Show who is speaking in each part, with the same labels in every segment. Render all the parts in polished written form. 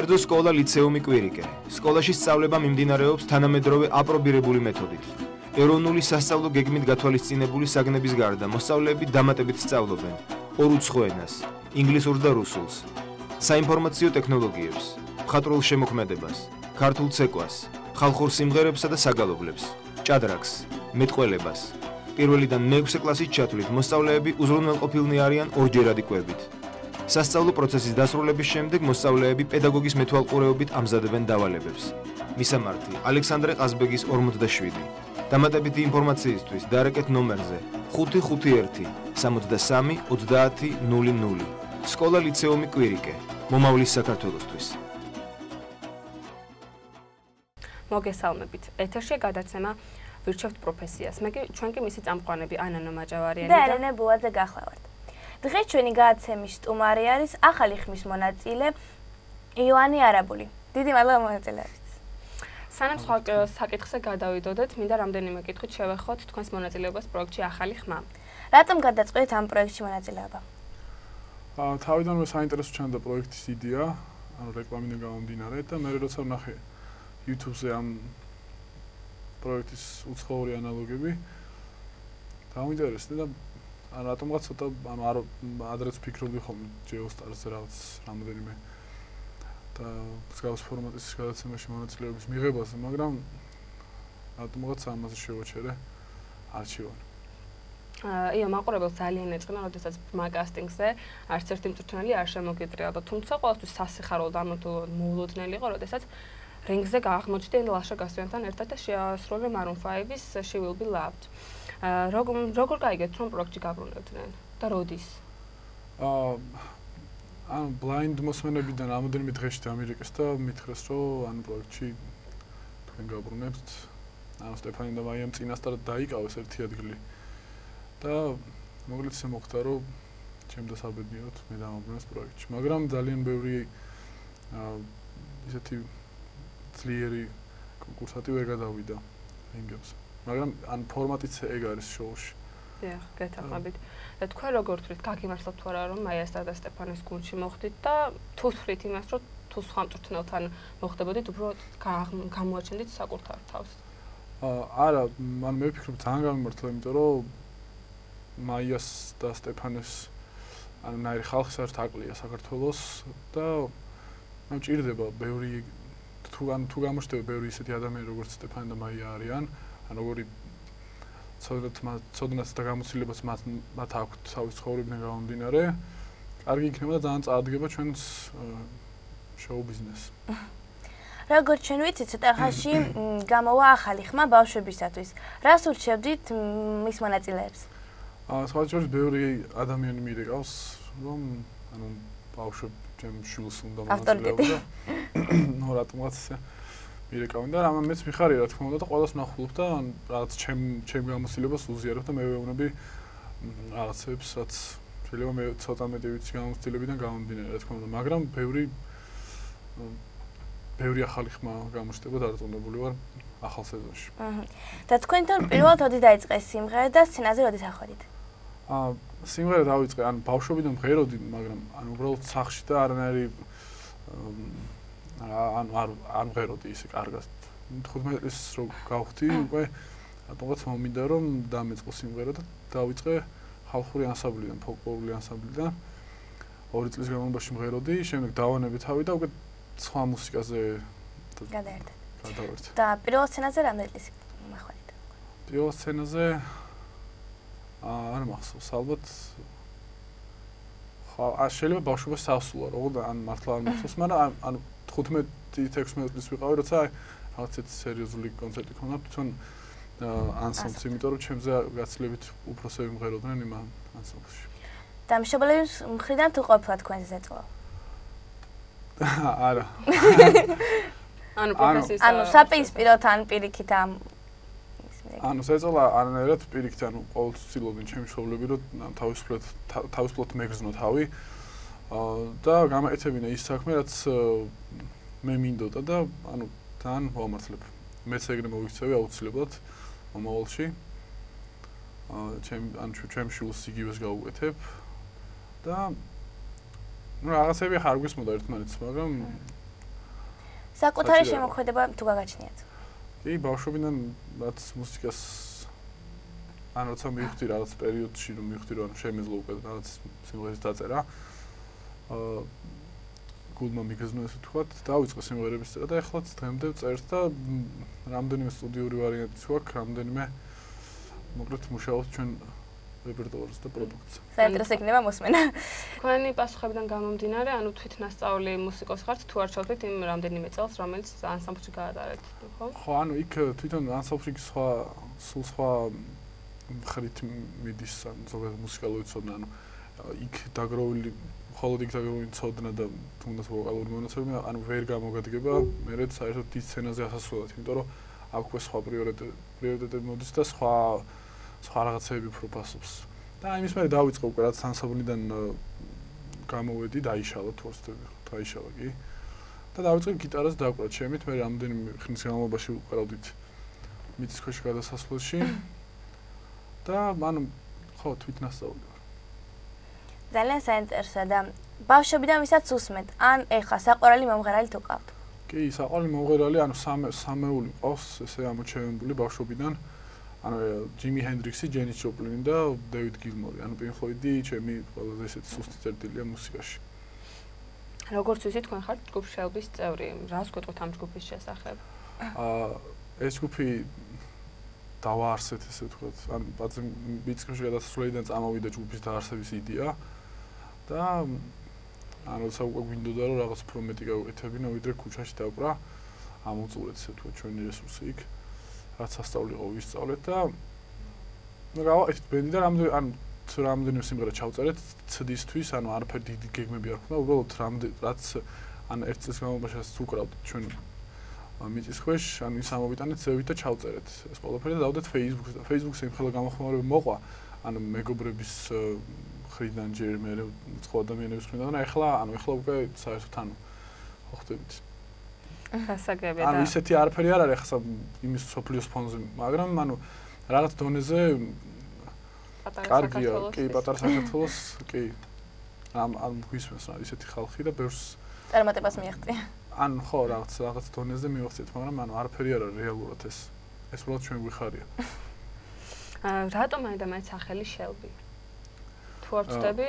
Speaker 1: კერძო სკოლა ლიცეუმი კვირიკე. სკოლაში სწავლება მიმდინარეობს თანამედროვე აპრობირებული მეთოდით. ეროვნული სასწავლო გეგმით გათვალისწინებული საგნების გარდა მოსწავლეები დამატებით სწავლობენ ორ უცხო ენას, ინგლისურს და რუსულს, საინფორმაციო ტექნოლოგიებს, მხატვრულ შემოქმედებას, ქართულ ცეკვას, ხალხურ სიმღერებსა და საგალობლებს, ჭადრაკს, მეტყველებას. პირველიდან მეექვსე კლასის ჩათვლით მოსწავლეები უზრუნველყოფილნი არიან ორჯერადი კვებით. სასწავლო პროცესის დასრულების შემდეგ მოსწავლეები პედაგოგის მეთვალყურეობით ამზადებენ დავალებებს. მისამართი: ალექსანდრე ყაზბეგის 47. დამატებითი ინფორმაციისთვის დაარეკეთ ნომერზე 551 63 30 00. სკოლა ლიცეუმი კვირიკე. მომავლის საქართველოსთვის.
Speaker 2: მოგესალმებით. ეთერში გადაცემა ვირჩევთ პროფესიას. მე ჩვენ კი მისი წამყვანები ანანო მაჭავარიანი
Speaker 3: და ელენე ბუაძე გახლავართ. დღეს ჩვენი გადაცემის სტუმარი არის ახალი ხმის მონაწილე იოანი არაბული. დიდი მადლობა მონაწილეებით.
Speaker 2: სანამ სხვა საკითხზე გადავიდოდეთ, მინდა რამდენიმე კითხვით შევეხოთ თქვენს მონაწილეობას პროექტში ახალი ხმა.
Speaker 3: რატომ გადაწყვეტეთ ამ პროექტში მონაწილეობა?
Speaker 4: თავიდანვე საინტერესო ჩანდა პროექტის იდეა, ანუ რეკლამიდან გამომდინარე და მე როცა ვნახე YouTube-ზე ამ პროექტის უცხოური ანალოგები, დამინტერესდა და ანუ რატომღაც ცოტა ანუ ადრეც ფიქრობდი ხოლმე GeoStars-ზე რაღაც რამოდენიმე და მსგავს ფორმატის გადაცემაში მონაწილეობის მიღებაზე, მაგრამ რატომღაც ამაზე შევაჩერე არჩევანი.
Speaker 2: იო, მაყურებელს ძალიან ეწყინა, როდესაც ბრმა კასტინგზე არც ერთი მწვრთნელი არ შემოგიტრიალდა, თუმცა ყოველთვის სასიხარულო და მოულოდნელი იყო, როდესაც რინგზე გააღმოჩნდა ლაშა გასვიანთან ერთად და შეასრულა Maroon 5-ის She Will Be Loved. როგორ გაიგეთ რომ პროექტში გაბრუნებდნენ და როდის?
Speaker 4: ანუ ბლაინდ მოსმენებიდან რამოდენიმე დღეში დამირეკეს და მითხრეს რომ ანუ პროექტში თქვენ გაბრუნებთ. ანუ სტეფანი და მაიამ წინასწარ დაიკავეს ერთი ადგილი. და მოკლედ ისე მოხდა რომ ჩემ დასაბედნიეროდ მე დამაბრუნეს პროექტში. მაგრამ ძალიან ბევრი ისეთი ძლიერი კონკურსატი ვერ გადავიდა რინგებზე. მაგრამ ან ფორმატიც ეგ არის შოუში.
Speaker 2: დიახ, გეთახმებით. და თქვენ როგორ თვლით, გაგიმართლობთ თუ არა რომ მაიასთან და სტეფანის გუნდში მოხვდით და თუ თვლით იმას რომ თუ სხვა მწვრთნელთან მოხდებოდით, უბრალოდ გამოაჩენდით საკუთარ თავს?
Speaker 4: არა, მან მე ვფიქრობ ძალიან გამიმართლა, იმიტომ რომ მაიას და სტეფანეს ანუ ნაირი ხალხის არ თაკლია საქართველოს და მე მჭირდება ბევრი თუ გამოჩნდება ბევრი ისეთი ადამიანი როგორც სტეფანი და მაია არიან, ან როგორი ცოდნაც და გამოცდილებას მათ აქვთ თავის ცხოვრებიდან გამომდინარე, კარგი იქნება და ძალიან წაადგება ჩვენს შოუ ბიზნესს.
Speaker 3: როგორც ჩვენ ვიცით, ცოტა ხანში გამოვა ახალი ხმა ბავშვებისათვის. რას ურჩევდით მის მონაწილეებს?
Speaker 4: სხვადასხვა ბევრი ადამიანი მირეკავს, რომ ანუ ბავშვები ჩემ შულს უნდა მონაწილეობდა. ნუ რატომღაც ესე მირეკავენ და რამე მეც მიხარია რა თქმა უნდა და ყველას ვნახულობ და რაღაც ჩემ გამოცდილებას უზიარებ და მე ვეუბნები რაღაცებს, რაც შეიძლება მე ცოტა მეტი ვიცი გამოცდილებიდან გამომდინარე რა თქმა უნდა, მაგრამ ბევრი ახალი ხმა გამოჩნდება და დარწმუნებული ვარ ახალ სეზონში.
Speaker 3: და თქვენთან პირველად როდის დაიწყეს სიმღერა და სცენაზე როდის ახვედით?
Speaker 4: სიმღერა დავიწყე, ანუ ბავშვობიდან მღეროდი, მაგრამ ანუ უბრალოდ სახლში და არანაირი არ მღეროდი ისე კარგად. 15 წელს რო გავხდი, უკვე რატომღაც მომინდა რომ დამეწყო სიმღერა და დავიწყე ხალხური ანსამბლიდან, ფოლკლორული ანსამბლიდან. 2 წლის განმავლობაში მღეროდი, შემდეგ დავანებე თავი და უკვე სხვა მუსიკაზე გადავერთე.
Speaker 3: და პირველ სცენაზე რამდენი წელი მახვედით?
Speaker 4: პირველ სცენაზე არ მახსოვს, ალბათ შეიძლება ბავშვობაში სასულა, როგორ ან მართლა არ მახსოვს, მაგრამ ანუ 15-16 წლის ვიყავი, როცა რაღაც έτσι სერიოზული კონცერტი ქონდა თვითონ ანსამბლს, იმიტომ რომ ჩემზე გაცილებით უფროსები მღეროდნენ იმ ანსამბლში.
Speaker 3: და მშობლების მხრიდან თუ ყოფილა თქვენზე ზეწოლა?
Speaker 4: არა.
Speaker 2: ანუ პროფესიის
Speaker 3: ანუ საპირისპიროდ ან პირიქით ამ
Speaker 4: ანუ ზეწოლა არანაირად პირიქით, ანუ ყოველთვის ვცდილობდნენ ჩემი მშობლები რომ თავისუფლად მეგრძნო თავი და გამაეცებინა ის საქმე, რაც მე მინდოდა და ანუ თან ვამართლებ. მეც ეგრე მოვიქცევი აუცილებლად მომავალში. ჩემ შულს იგივეს გავუკვეთებ და რაღაცები ხარ გვისმოდა ერთმანეთს, მაგრამ
Speaker 3: საკუთარი შემოქმედება თუ გაგაჩნიათ?
Speaker 4: კი, ბავშვობიდან რაც მუსიკას ან როცა მივხვდი რაღაც პერიოდში რომ მივხვდი რომ შემეძლო უკვე რაღაც სიმღერის დაწერა. გულმა მიგზნო ესე თქვათ, დავიწყე სიმღერების წერა და ეხლაც დღემდე წერს და რამდენიმე სტუდიური ვარიანტიც გვაქვს, რამდენიმე მოკლედ მუშაობს ჩვენ რეპერტუარზე და პროდუქციაზე.
Speaker 3: საინტერესო იქნება მოსმენა.
Speaker 2: თქვენი პასუხებიდან გამომდინარე, ანუ თვითნასწავლი მუსიკოსი ხართ თუ არ ჩავთვლით იმ რამდენიმე წელს, რომელიც ანსამბლში გაატარეთ, ხო?
Speaker 4: ხო, ანუ იქ თვითონ ანსამბლში სხვა ხრით მიდის ზოგადად მუსიკალური ცოდნა, ანუ იქ დაგროვილი მხოლოდ იქ დაგროვილი ცოდნა და თუნდაც ვოკალური მონაცემები, ანუ ვერ გამოგადგება მერე საერთოდ დიდ სცენაზე ასასვლელად, იმიტომ რომ აქ უკვე სხვა პრიორიტეტები მოდის და სხვა რაღაცები უფრო პასობს. და იმის მერე დავიწყე უკვე რაც ანსამბლიდან გამოვედი, დაიშალა თორსტები, დაიშალა კი. და დავიწყე გიტარას დაკვრა ჩემით, მე რამდენიმე ხნის განმავლობაში ვიყავდით მიწისქვეშ გადასასვლელში. და ანუ ხო თვითნასწავლი ვარ.
Speaker 3: ძალიან საინტერესოა და ბავშვობიდან ვისაც უსმენთ, ან ეხლა საყვარელი მომღერალი თუ ყავთ?
Speaker 4: კი, საყვარელი მომღერალი, ანუ სამეული ყავს, ესე ამოჩენილი ბავშვობიდან. ანუ ჯიმი ჰენდრიქსი, ჯენის ჯოპლინი და დევიდ გილმორი. ანუ პინკ ფლოიდი ჩემი ყველაზე ესეთი სუსტი წერტილია მუსიკაში.
Speaker 2: როგორც ვიცით, თქვენ ხართ ჯგუფ შელბის წევრი. რას გეტყვით ამ ჯგუფის შესახებ?
Speaker 4: ეს ჯგუფი დავაარსეთ, ესე ვთქვათ, ანუ ბაძი მიწისქვეშ გადასასვლელიდან წამოვიდა ჯგუფის დაარსების იდეა და ანუ როცა უკვე გვინდოდა რომ რაღაც უფრო მეტი გავუკეთებინა, ვიდრე ქუჩაში დავკრა, ამოწურეთ, ესე ვთქვათ, ჩვენი რესურსი იქ. რაც სასწავლიყო ვისწავლეთ და გავაკეთეთ ბენდი და რამდენიმე სიმღერა ჩავწერეთ CD-ისთვის, ანუ არაფერი დიდი გეგმები არ ქონდა, უბრალოდ რაც ან ერთ წელს განმავლობაში ვუკრავთ ჩვენ მიწისქვეშ, ანუ ის ამოვიტანეთ ზევით და ჩავწერეთ ეს ყველაფერი და დავდეთ Facebook-ზე. Facebook-ზე იმხელა გამოხმაურება მოყვა, ანუ მეგობრების ხრიდან ჯერ მე სხვა ადამიანების ხრიდან და ეხლა უკვე საერთოდ ანუ ხვდებით.
Speaker 2: გასაგებია და
Speaker 4: ანუ ისეთი არაფერი არ არის ახლა იმის სოფლიოს ფონზე, მაგრამ ანუ რაღაც დონეზე კარგია, კი, პატარა საქართველოს, კი. ამ გვისმენს რა ისეთი ხალხი და ბევრს
Speaker 3: წარმატებას მიაღწია.
Speaker 4: ან ხო რაღაც დონეზე მივახციეთ, მაგრამ ანუ არაფერი არ არის რეალურად ეს უბრალოდ ჩვენ გვიხარია.
Speaker 2: რატომ მაინც სახელი შელბი? თუ არ ვწდები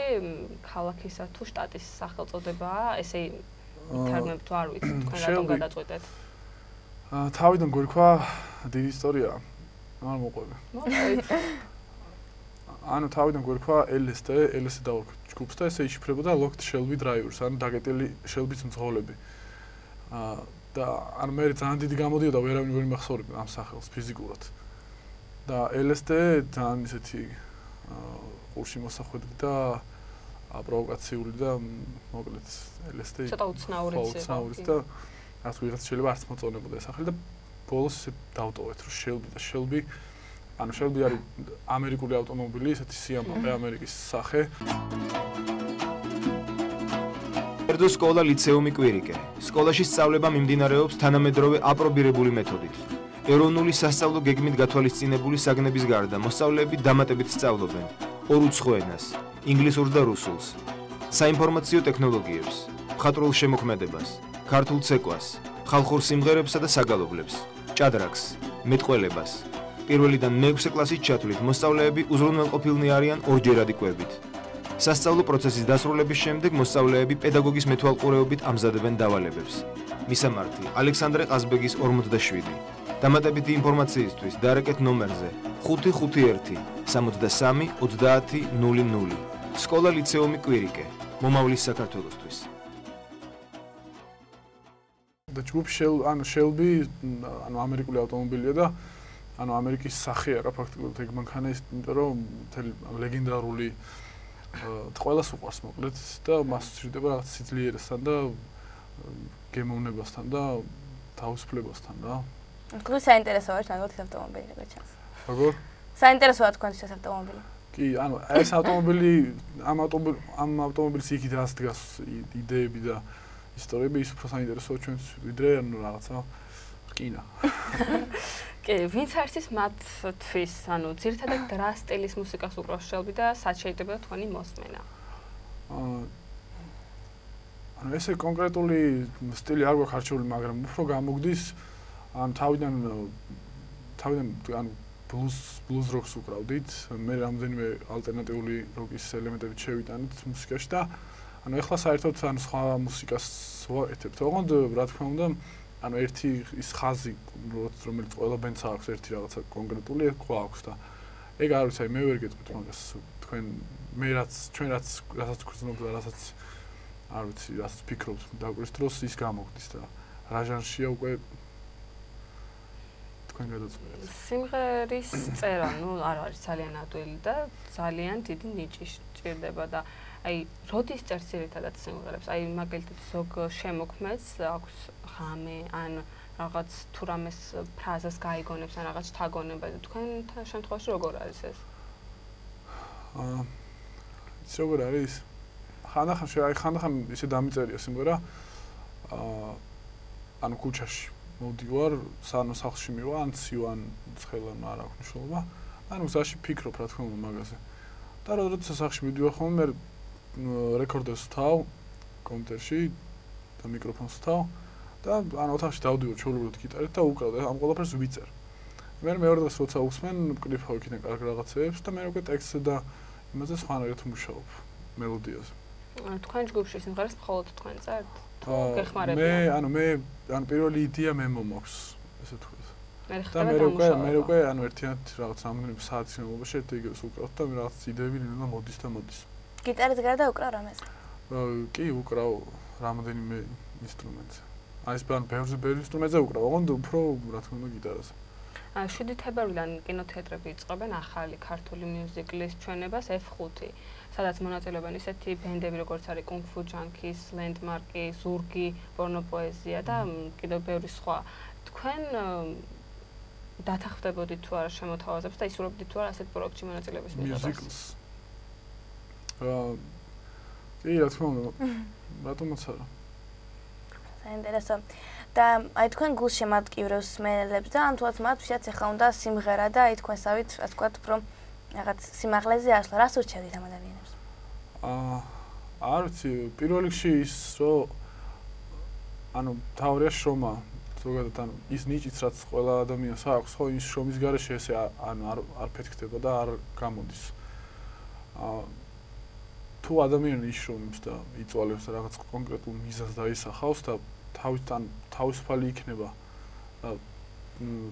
Speaker 2: ქალაქისა თუ შტატის სახელწოდებაა, ესე ითარგმნებ თუ არ ვიცი, თქვენ რატომ გადაწყვეტეთ?
Speaker 4: თავიდან გვერქვა დიდი ისტორია. არ მოყვები. ანუ თავიდან გვერქვა LSD დავარქვით ჯგუფს და ესე იშიფრებოდა Locked Shelby Drivers, ანუ დაკეტილი შელბის მძღოლები. და ან მე ძალიან დიდი გამოდიოდა ვერავინ ვერ მახსოვრებდა ამ სახელს ფიზიკურად. და LSD ძალიან ისეთი ყურში მოსახვედრი და პროვოკაციული და მოკლედ LSD
Speaker 2: ცოტა უცნაურიც
Speaker 4: და რაც ვიღაც შეიძლება არც მოწონებოდა ეს სახელი და ბოლოს ისე დავტოვეთ რომ Shelby ანუ Shelby არის ამერიკული ავტომობილი, ესეთი სიამაყე ამერიკის სახე.
Speaker 1: კერძო სკოლა ლიცეუმი კვირიკე. სკოლაში სწავლება მიმდინარეობს თანამედროვე აპრობირებული მეთოდით. ეროვნული სასწავლო გეგმით გათვალისწინებული საგნების გარდა მოსწავლეები დამატებით სწავლობენ ორ უცხო ენას, ინგლისურს და რუსულს, საინფორმაციო ტექნოლოგიებს, მხატვრულ შემოქმედებას, ქართულ ცეკვას, ხალხურ სიმღერებსა და საგალობლებს, ჭადრაკს, მეტყველებას. პირველიდან მე-6 კლასის ჩათვლით მოსწავლეები უზრუნველყოფილნი არიან ორჯერადი კვებით. სასწავლო პროცესის დასრულების შემდეგ მოსწავლეები პედაგოგის მეთვალყურეობით ამზადებენ დავალებებს. მისამართი: ალექსანდრე ყაზბეგის 47. დამატებითი ინფორმაციისთვის დაარეკეთ ნომერზე 551 63 30 00. სკოლა ლიცეუმი კვირიკე. მომავლის საქართველოსთვის.
Speaker 4: და ჯგუფ Shelby ანუ ამერიკული ავტომობილია და ანუ ამერიკის სახეა რა ფაქტობრივად ეგ მანქანა, იმიტომ რომ მთელი ლეგენდარული ყველას უყვარს მოკლედ და მას სჭირდება რაღაც სიძლიერესთან და გემოვნებასთან და თავისუფლებასთან რა.
Speaker 3: თქვენ საინტერესოა თქვენთვის ავტომობილი როგორც ჩანს.
Speaker 4: როგორ?
Speaker 3: საინტერესოა თქვენთვის ავტომობილი.
Speaker 4: კი, ანუ ეს ავტომობილი ამ ავტომობილის იქით რას დგას იდეები და ისტორიები ის უფრო საინტერესოა ჩვენთვის ვიდრე ანუ რაღაცა რკინა.
Speaker 2: კი, ვინც არის მათთვის, ანუ ძირითადად რა სტილის მუსიკას უკრავს Shelby და სად შეიძლება თქვენი მოსმენა?
Speaker 4: ანუ ესე კონკრეტული სტილი არ გვაქვს არჩეული, მაგრამ უფრო გამოგდის ან თავიდან ანუ blues rocks უკრავდით, მე რამდენიმე ალტერნატიული როკის ელემენტები შევიტანით მუსიკაში და ანუ ეხლა საერთოდ ან სხვა მუსიკას ვაკეთებთ. ოღონდ რა თქმა უნდა, ანუ ერთი ის ხაზი, რომელიც ყველა ბენდს აქვს ერთი რაღაცა კონკრეტული, ეს გვაქვს და ეგ არ ვიცი, მე ვერ გეტყვით მაგას. თქვენ მე რასაც გრძნობთ და რასაც არ ვიცი, რასაც ფიქრობთ დაკვრის დროს ის გამოგდის და რა ჟანრშია უკვე თქვენ გადაწყვეტეთ.
Speaker 2: სიმღერის წერა, არ არის ძალიან ადვილი და ძალიან დიდი ნიჭი სჭირდება და აი, როდის წერს ძირითადად სიმღერებს? აი, მაგალითად, ზოგ შემოქმედს აქვს ღამე ან რაღაც თუ რამეს ფრაზას გაიგონებს ან რაღაც შთაგონება და თქვენთან შემთხვევაში როგორ არის ეს?
Speaker 4: ის როგორ არის? ხანდახან ისე დამიწერია სიმღერა. ანუ ქუჩაში მოვდივარ, სანამ სახლში მივა, ან ცივან ცხელან არ აქვს მნიშვნელობა. ანუ გზაში ფიქრობ რა თქმა უნდა მაგაზე. და როდესაც სახლში მივდივარ ხოლმე რეკორდერს ვთავ კომპიუტერში და მიკროფონს ვთავ და ან ოთახში დავდივარ ჩაულობთ გიტარით და უკრავ და ამ ყველაფერს ვიწერ. მეორე დღეს როცა უხსმენ მკრიფავ იქიდან კარგ რაღაცეებს და მე უკვე ტექსტზე და იმაზე სხვანაირად ვმუშაობ მელოდიაზე.
Speaker 2: თქვენ ჯგუფში სიმღერას მხოლოდ თქვენ წერთ? თუ გეხმარებიან?
Speaker 4: მე პირველი იდეა მე მომაქვს, ესე თქვით.
Speaker 2: და
Speaker 4: მე უკვე ანუ ერთიანად რაღაც რამდენიმე საათის განმავლობაში ერთ იგივეს უკრავთ და მე რაღაც იდეები ნელა მოდის და მოდის.
Speaker 3: გიტარით გარდა უკრავ რამეს?
Speaker 4: კი, უკრავ რამდენიმე ინსტრუმენტზე. აი ეს ბევრი ინსტრუმენტზე უკრავ, ოღონდ უფრო რა თქმა უნდა გიტარაზე.
Speaker 2: 7 თებერვლიდან კინოთეატრები იწყებენ ახალი ქართული მიუზიკლის ჩვენებას F5, სადაც მონაწილეობენ ისეთი ბენდები როგორც არის Kung Fu Junkies, Landmark-ი, ზურგი, პორნოპოეზია და კიდევ ბევრი სხვა. თქვენ დათანხმდებოდით თუ არა შემოთავაზებს და ისურვებდით თუ არა ასეთ პროექტში მონაწილეობის მიღებას?
Speaker 4: კი, რა თქმა უნდა. რატომაც არა.
Speaker 3: საინტერესო. და აი თქვენ გულშემატკივრებს მსმენელებს და ან თუათ მათ ვისაც ახლა უნდა სიმღერა და აი თქვენსავით, რა თქვა, უფრო რაღაც სიმაღლეზე ასვლა, რას ურჩევთ ამ ადამიანებს?
Speaker 4: არ ვიცი, პირველ რიგში ის რომ ანუ თავია შრომა, ზოგადად ანუ ის ნიჭიც რაც ყველა ადამიანს აქვს, ხო, ის შრომის გარეშე ესე ანუ არ ფეთქდება და არ გამოდის. თუ ადამიანი იშრომებს და იწვალებს რაღაც კონკრეტულ მიზანს დაისახავს და თავისუფალი იქნება და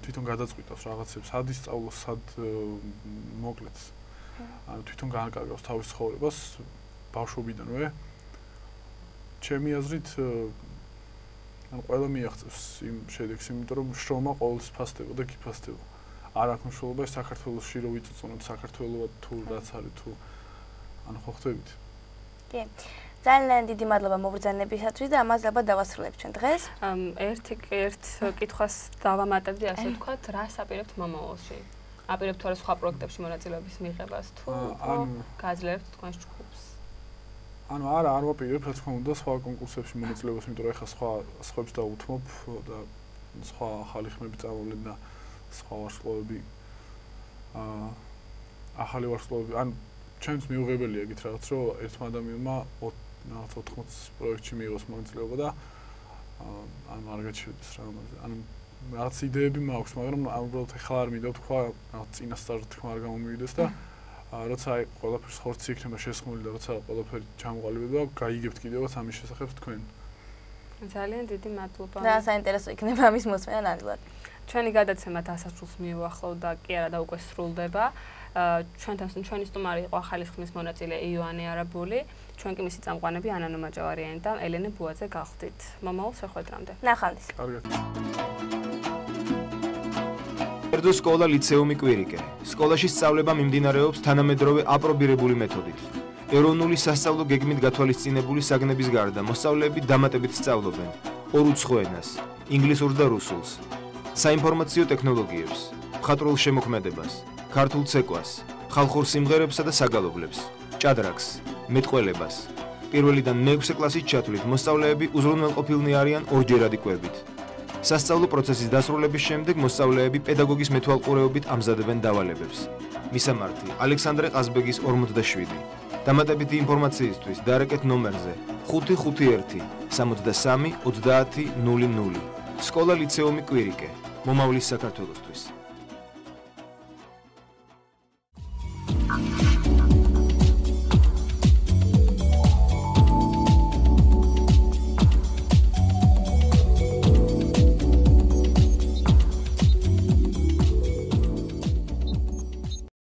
Speaker 4: თვითონ გადაწყვიტავს რაღაცებს, სად ისწავლოს, სად მოკლეს. ანუ თვითონ გააკარგავს თავის ცხოვრებას ბავშვობიდანვე. ჩემი აზრით ანუ ყველა მიაღწევს იმ შედეგს, იმიტომ რომ შრომა ყოველთვის ფასდება და გიფასდება. არ აქვს მნიშვნელობა საქართველოში რო ვიწუწუნოთ საქართველოა თუ რაც არის თუ ანუ ხო ხვდებით.
Speaker 3: კი. ძალიან დიდი მადლობა მობრძანებისათვის და ამას ალბათ დავასრულებთ ჩვენ დღეს.
Speaker 2: ერთ კითხვას დავამატებდი, ასე ვთქვათ, რას აპირებთ მომავალში? აპირებთ თუ არა სხვა პროექტებში მონაწილეობის მიღებას თუ გააძლიერებთ თქვენს ჯგუფს?
Speaker 4: ანუ არ ვაპირებ, რა თქმა უნდა, სხვა კონკურსებში მონაწილეობას, იმიტომ რომ ეხლა სხვებს დაუთმობ და სხვა ახალი ხმები წამოვლენ და სხვა ვარსკვლავები ახალი ვარსკვლავები, ანუ ჩემს მიუღებელია გით რაღაც რომ ერთმა ადამიანმა რაღაც 80 პროექტში მიიღოს მონაწილეობა და ანუ არ გაჩერდეს რა ამაზე. ანუ რაღაც იდეები მაქვს, მაგრამ უბრალოდ ეხლა არ მინდა თქვა, რაღაც წინასწარ თქმა არ გამომივიდეს და როცა აი ყველაფერს ხორცი იქნება შესხმული და როცა ყველაფერი ჩამოყალიბდება, გაიგებთ კიდევაც ამის შესახებ თქვენ.
Speaker 2: ძალიან დიდი მადლობა.
Speaker 3: და საინტერესო იქნება ამის მოსმენა ნამდვილად.
Speaker 2: ჩვენი გადაცემა დასასრულს მიუახლოვ და კი არა და უკვე სრულდება. ჩვენი სტუმარი იყო ახალი ხმის მონაწილე იოანე არაბული, ჩვენ კი მისი წამყვანები ანანო მაჭავარიანი და ელენე ბუაძე გახდით. მომავალ შეხვედრამდე.
Speaker 3: ნახვამდის.
Speaker 4: კარგად.
Speaker 1: კერძო სკოლა ლიცეუმი კვირიკე. სკოლაში სწავლება მიმდინარეობს თანამედროვე აპრობირებული მეთოდით. ეროვნული სასწავლო გეგმით გათვალისწინებული საგნების გარდა მოსწავლეები დამატებით სწავლობენ ორუცხო ენას, ინგლისურს და რუსულს, საინფორმაციო ტექნოლოგიებს, მხატვრულ შემოქმედებას, ქართულ ცეკვას, ხალხურ სიმღერებსა და საგალობლებს, ჭადრაკს, მეტყველებას. პირველიდან მე-6 კლასის ჩათვლით მოსწავლეები უზრუნველყოფილნი არიან ორჯერადი კვებით. სასწავლო პროცესის დასრულების შემდეგ მოსწავლეები პედაგოგის მეთვალყურეობით ამზადებენ დავალებებს. მისამართი: ალექსანდრე ყაზბეგის 47 დამატებითი ინფორმაციისთვის დარეკეთ ნომერზე 551 63 30 00. სკოლა ლიცეუმი კვირიკე. მომავლის საქართველოსთვის.